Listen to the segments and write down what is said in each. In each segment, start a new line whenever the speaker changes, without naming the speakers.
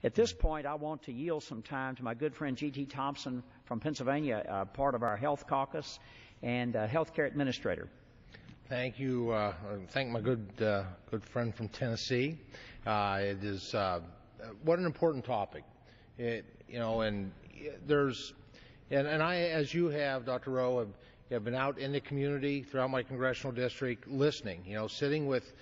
At this point, I want to yield some time to my good friend G.T. Thompson from Pennsylvania, part of our Health Caucus and Healthcare Administrator.
Thank you. Thank my good friend from Tennessee. It is what an important topic. I, as you have, Dr. Rowe, have been out in the community throughout my congressional district, listening. Sitting with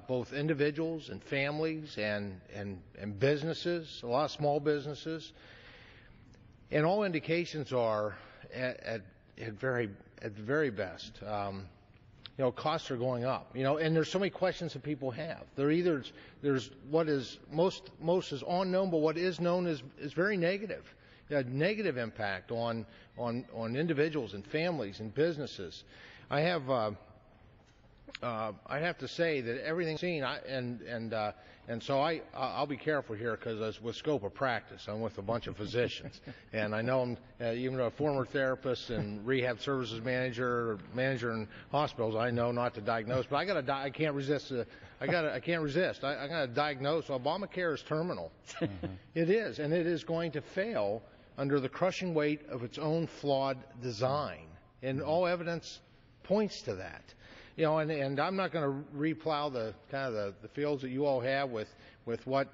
both individuals and families and businesses, a lot of small businesses, and all indications are at the very best. Costs are going up. And there's so many questions that people have. There's what is most is unknown, but what is known is very negative. A negative impact on individuals and families and businesses. I have to say that everything's seen, and so I'll be careful here because with scope of practice, I'm with a bunch of physicians, and I know I'm even a former therapist and rehab services manager in hospitals. I know not to diagnose, but I can't resist. I can't resist. I got to diagnose. Obamacare is terminal. It is, and it is going to fail under the crushing weight of its own flawed design, and all evidence points to that. And I'm not going to replow the fields that you all have with what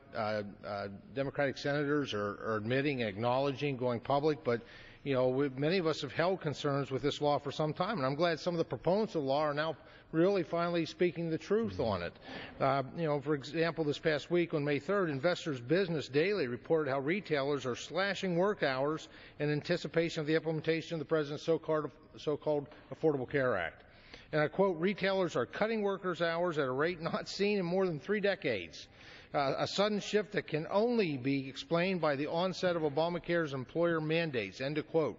Democratic senators are admitting and acknowledging, going public. But many of us have held concerns with this law for some time, and I'm glad some of the proponents of the law are now really finally speaking the truth on it. For example, this past week on May 3rd, Investors Business Daily reported how retailers are slashing work hours in anticipation of the implementation of the President's so-called Affordable Care Act. And I quote, "Retailers are cutting workers' hours at a rate not seen in more than 3 decades. A sudden shift that can only be explained by the onset of Obamacare's employer mandates," end of quote.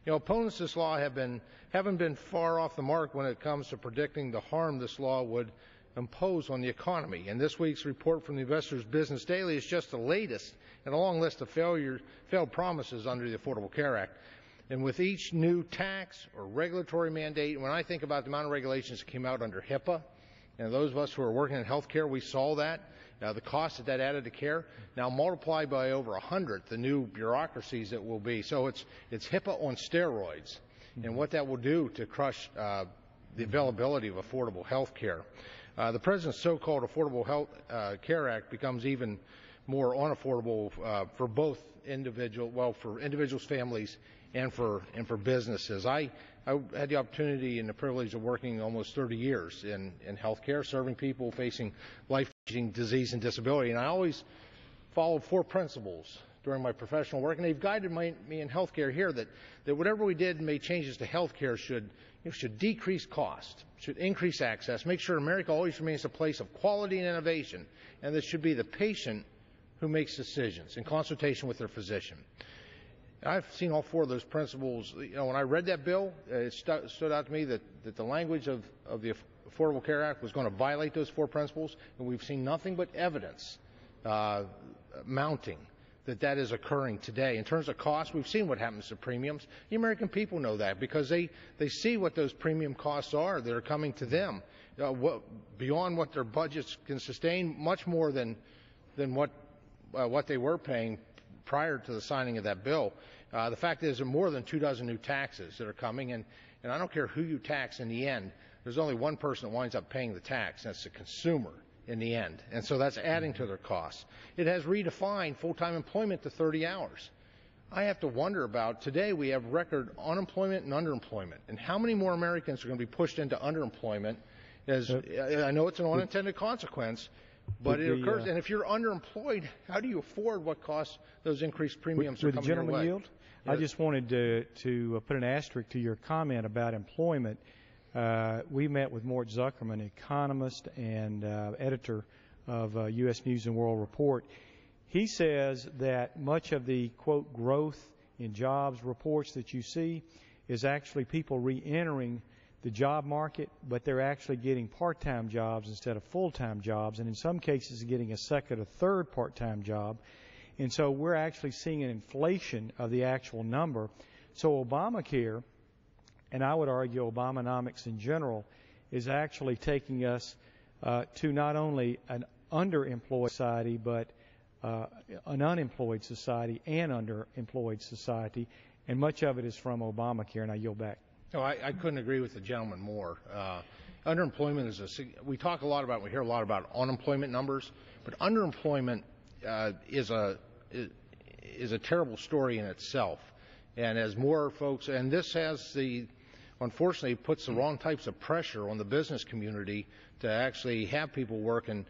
Opponents of this law haven't been far off the mark when it comes to predicting the harm this law would impose on the economy. And this week's report from the Investors Business Daily is just the latest in a long list of failed promises under the Affordable Care Act. And with each new tax or regulatory mandate, when I think about the amount of regulations that came out under HIPAA, and those of us who are working in healthcare, we saw that. The cost that added to care, now multiplied by over 100 the new bureaucracies that will be. So it's HIPAA on steroids, and what that will do to crush the availability of affordable health care. The President's so-called Affordable Health Care Act becomes even more unaffordable for both for individuals, families, and for businesses. I had the opportunity and the privilege of working almost 30 years in healthcare, serving people facing life-changing disease and disability, and I always followed 4 principles during my professional work, and they've guided me in healthcare here, that whatever we did and made changes to healthcare should decrease cost, should increase access, make sure America always remains a place of quality and innovation, and that should be the patient who makes decisions in consultation with their physician. I've seen all 4 of those principles. When I read that bill, it stood out to me that the language of the Affordable Care Act was going to violate those 4 principles, and we've seen nothing but evidence mounting that is occurring today. In terms of cost, we've seen what happens to premiums. The American people know that because they see what those premium costs are that are coming to them, beyond what their budgets can sustain, much more than what they were paying prior to the signing of that bill. The fact is there are more than 24 new taxes that are coming, and I don't care who you tax in the end, there's only one person that winds up paying the tax, and that's the consumer in the end. And so that's adding to their costs. It has redefined full-time employment to 30 hours. I have to wonder about, today we have record unemployment and underemployment, and how many more Americans are going to be pushed into underemployment? I know it's an unintended consequence, but it occurs. And if you're underemployed, how do you afford what costs those increased premiums are coming your way?
Would the gentleman yield? I just wanted to put an asterisk to your comment about employment. We met with Mort Zuckerman, economist and editor of U.S. News and World Report. He says that much of the, quote, growth in jobs reports that you see is actually people re-entering the job market, but they're actually getting part-time jobs instead of full-time jobs, and in some cases getting a second or third part-time job. And so we're actually seeing an inflation of the actual number. So Obamacare, and I would argue Obamanomics in general, is actually taking us to not only an underemployed society, but an unemployed society and underemployed society, and much of it is from Obamacare. And I yield back.
No, I couldn't agree with the gentleman more. Underemployment we talk a lot about, we hear a lot about unemployment numbers, but underemployment is a terrible story in itself. And as more folks, and this unfortunately puts the wrong types of pressure on the business community to actually have people working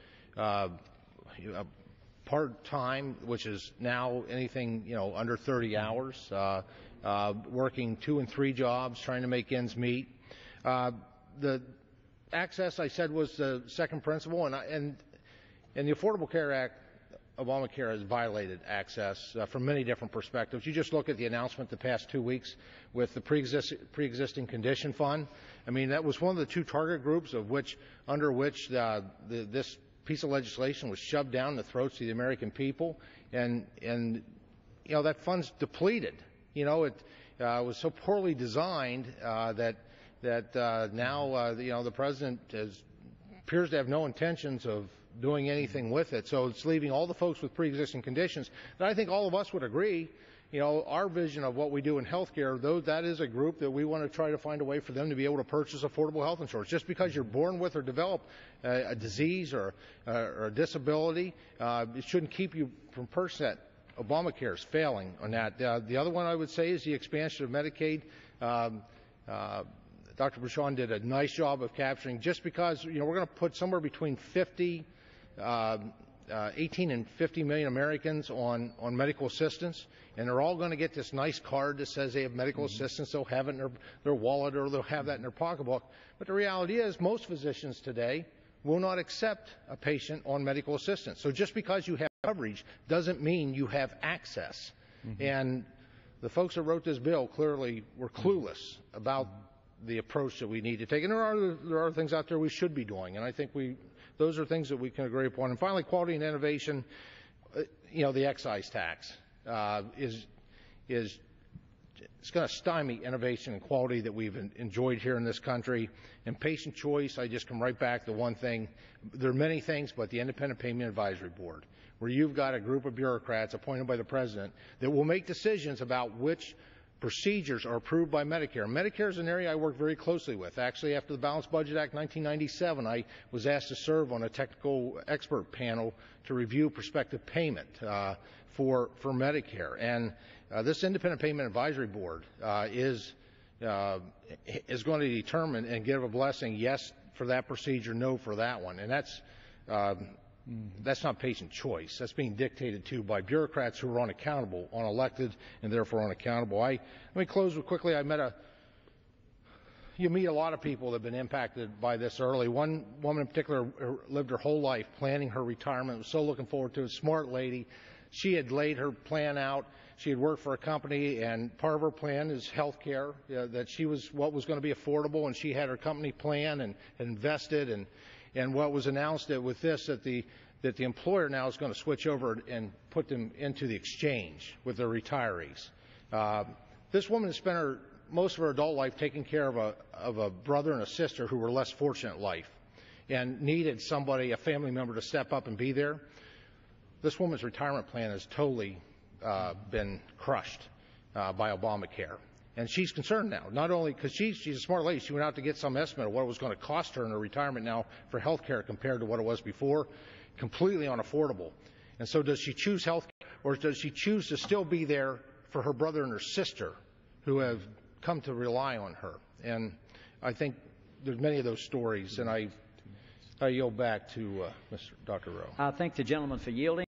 part-time, which is now anything, under 30 hours, working 2 and 3 jobs, trying to make ends meet. The access, I said, was the second principle, and the Affordable Care Act, Obamacare has violated access from many different perspectives. You just look at the announcement the past 2 weeks with the pre-existing condition fund. I mean, that was one of the 2 target groups under which this piece of legislation was shoved down the throats of the American people, and that fund's depleted. It was so poorly designed that now the president appears to have no intentions of doing anything with it. So it's leaving all the folks with pre-existing conditions. And I think all of us would agree, our vision of what we do in healthcare, though, that is a group that we want to try to find a way for them to be able to purchase affordable health insurance. Just because you're born with or develop a disease or a disability, it shouldn't keep you from purchasing that. Obamacare is failing on that. The other one I would say is the expansion of Medicaid. Dr. Bushon did a nice job of capturing, just because we're going to put somewhere between 18 and 50 million Americans on medical assistance, and they're all going to get this nice card that says they have medical assistance. They'll have it in their wallet, or they'll have that in their pocketbook. But the reality is, most physicians today will not accept a patient on medical assistance. So just because you have coverage doesn't mean you have access. And the folks that wrote this bill clearly were clueless about the approach that we need to take. And there are things out there we should be doing, and I think those are things that we can agree upon. And finally, quality and innovation. The excise tax is it's going to stymie innovation and quality that we've enjoyed here in this country. And patient choice, I just come right back to one thing. There are many things, but the Independent Payment Advisory Board, where you've got a group of bureaucrats appointed by the president that will make decisions about which procedures are approved by Medicare. Medicare is an area I work very closely with. Actually, after the Balanced Budget Act 1997, I was asked to serve on a technical expert panel to review prospective payment for Medicare. And this Independent Payment Advisory Board is going to determine and give a blessing, yes for that procedure, no for that one. And that's not patient choice. That's being dictated to by bureaucrats who are unaccountable, unelected, and therefore unaccountable. Let me close quickly. You meet a lot of people that have been impacted by this early. One woman in particular lived her whole life planning her retirement, was so looking forward to it. Smart lady. She had laid her plan out. She had worked for a company, and part of her plan is health care, that what was going to be affordable, and she had her company plan and invested. And what was announced with this, that the employer now is going to switch over and put them into the exchange with their retirees. This woman has spent most of her adult life taking care of a brother and a sister who were less fortunate in life and needed somebody, a family member, to step up and be there. This woman's retirement plan has totally been crushed by Obamacare. And she's concerned now, not only because she's a smart lady. She went out to get some estimate of what it was going to cost her in her retirement now for health care compared to what it was before. Completely unaffordable. And so does she choose health care, or does she choose to still be there for her brother and her sister who have come to rely on her? And I think there's many of those stories, and I yield back to Dr. Rowe.
I thank the gentleman for yielding.